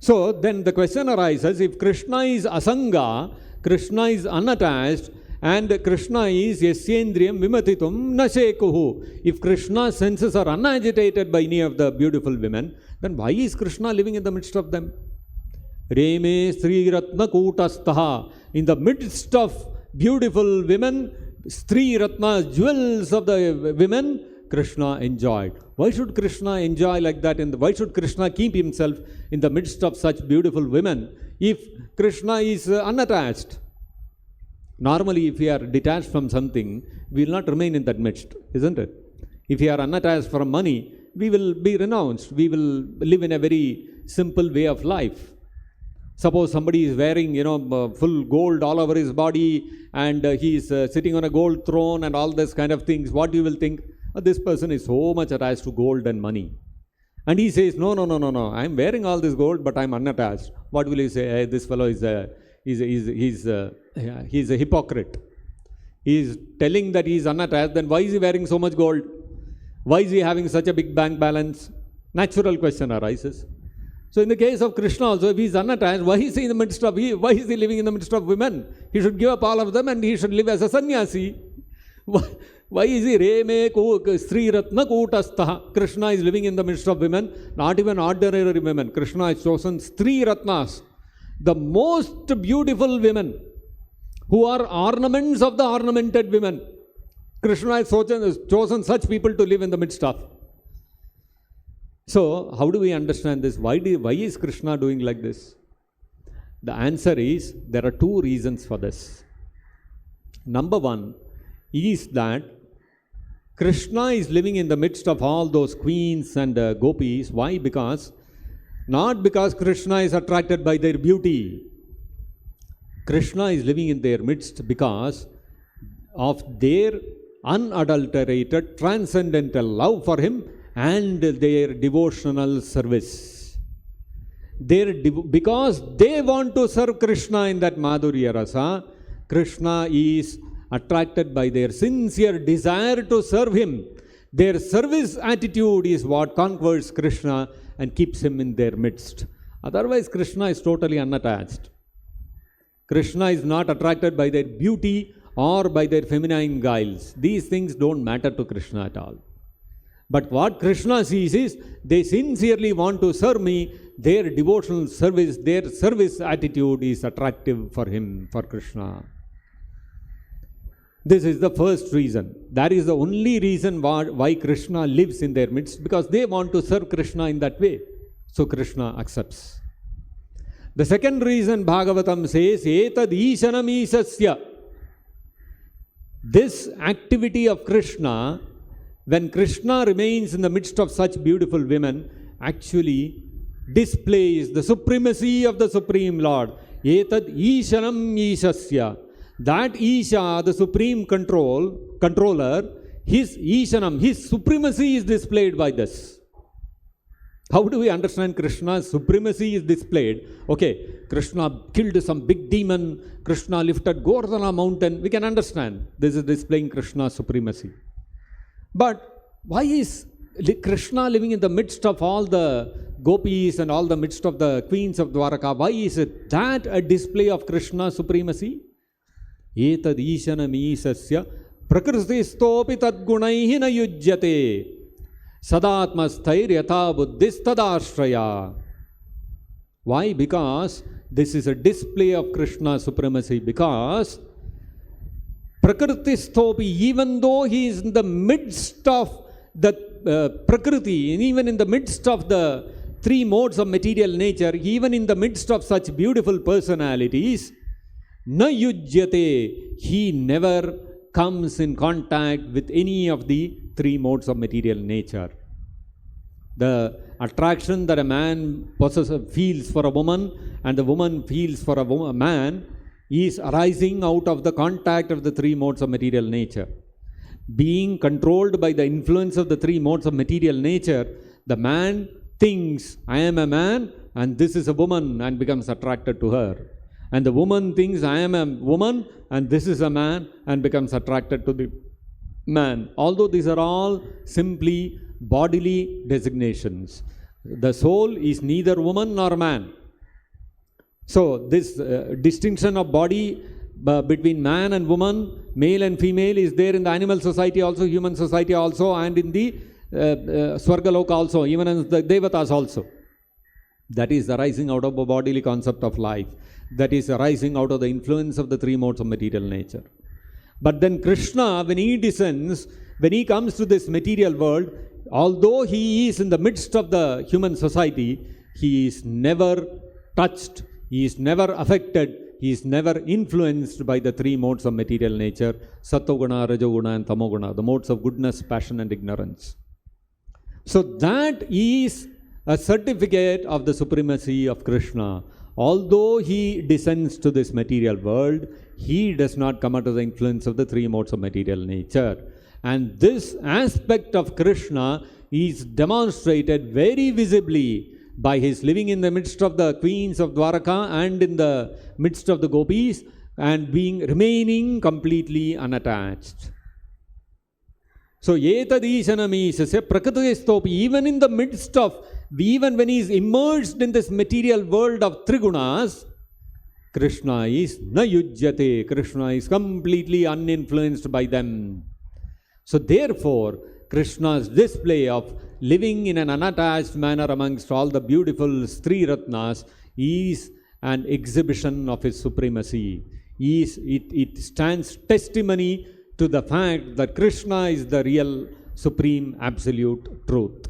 So then the question arises, if Krishna is asanga, Krishna is unattached, and Krishna is yasyendriyam vimatitum nashekuhu. If Krishna's senses are unagitated by any of the beautiful women, then why is Krishna living in the midst of them? Reme Sri Ratna Kutastaha. In the midst of beautiful women, Sri Ratna, jewels of the women, Krishna enjoyed. Why should Krishna enjoy like that? Why should Krishna keep himself in the midst of such beautiful women if Krishna is unattached? Normally, if we are detached from something, we will not remain in that midst, isn't it? If we are unattached from money, we will be renounced. We will live in a very simple way of life. Suppose somebody is wearing, full gold all over his body, and he is sitting on a gold throne and all this kind of things. What you will think? This person is so much attached to gold and money. And he says, no, I am wearing all this gold, but I am unattached. What will you say? Hey, this fellow is a hypocrite. He is telling that he is unattached. Then why is he wearing so much gold? Why is he having such a big bank balance? Natural question arises. So in the case of Krishna also, if he is unattached, why is he living in the midst of women? He should give up all of them and he should live as a sannyasi. Why is he Reme Sri Ratna Kutastaha? Krishna is living in the midst of women, not even ordinary women. Krishna has chosen Sri Ratnas, the most beautiful women, who are ornaments of the ornamented women. Krishna has chosen such people to live in the midst of. So, how do we understand this? Why is Krishna doing like this? The answer is, there are two reasons for this. Number one is that Krishna is living in the midst of all those queens and gopis. Why? Not because Krishna is attracted by their beauty. Krishna is living in their midst because of their unadulterated, transcendental love for him and their devotional service. Because they want to serve Krishna in that Madhurya Rasa, Krishna is attracted by their sincere desire to serve him. Their service attitude is what conquers Krishna and keeps him in their midst. Otherwise, Krishna is totally unattached. Krishna is not attracted by their beauty or by their feminine guiles. These things don't matter to Krishna at all. But what Krishna sees is, they sincerely want to serve me. Their devotional service, their service attitude is attractive for him, for Krishna. This is the first reason. That is the only reason why Krishna lives in their midst, because they want to serve Krishna in that way. So Krishna accepts. The second reason Bhagavatam says, Etad Ishanam Isasya. This activity of Krishna, when Krishna remains in the midst of such beautiful women, actually displays the supremacy of the Supreme Lord. Etad Ishanam Isasya. That Isha, the supreme controller, his Ishanam, his supremacy is displayed by this. How do we understand Krishna's supremacy is displayed? Okay, Krishna killed some big demon, Krishna lifted Govardhana mountain. We can understand this is displaying Krishna's supremacy. But why is Krishna living in the midst of all the gopis and all the midst of the queens of Dwaraka? Why is it that a display of Krishna's supremacy? Etad Ishanam Isasya prakritistopi tadgunaihi na yujyate sadatmasthair yatha buddhistadashraya. Why? Because this is a display of Krishna's supremacy. Because prakritistopi, even though he is in the midst of the prakriti, and even in the midst of the three modes of material nature, even in the midst of such beautiful personalities, na yujyate, he never comes in contact with any of the three modes of material nature. The attraction that a man feels for a woman and the woman feels for a man is arising out of the contact of the three modes of material nature. Being controlled by the influence of the three modes of material nature, the man thinks, I am a man and this is a woman, and becomes attracted to her. And the woman thinks, I am a woman and this is a man, and becomes attracted to the man. Although these are all simply bodily designations. The soul is neither woman nor man. So this distinction of body between man and woman, male and female, is there in the animal society also, human society also, and in the Swargaloka also, even in the Devatas also. That is arising out of a bodily concept of life. That is arising out of the influence of the three modes of material nature. But then Krishna, when he descends, when he comes to this material world, although he is in the midst of the human society, he is never touched, he is never affected, he is never influenced by the three modes of material nature, Sattoguna, Rajoguna and Tamoguna, the modes of goodness, passion and ignorance. So that is a certificate of the supremacy of Krishna. Although he descends to this material world, he does not come under the influence of the three modes of material nature. And this aspect of Krishna is demonstrated very visibly by his living in the midst of the queens of Dwaraka and in the midst of the gopis, and remaining completely unattached. So, etadishanamisasya prakatuyestopi, even in the midst of, even when he is immersed in this material world of trigunas, Krishna is na yujyate, Krishna is completely uninfluenced by them. So therefore, Krishna's display of living in an unattached manner amongst all the beautiful Stri Ratnas is an exhibition of his supremacy. It stands testimony to the fact that Krishna is the real, supreme, absolute truth.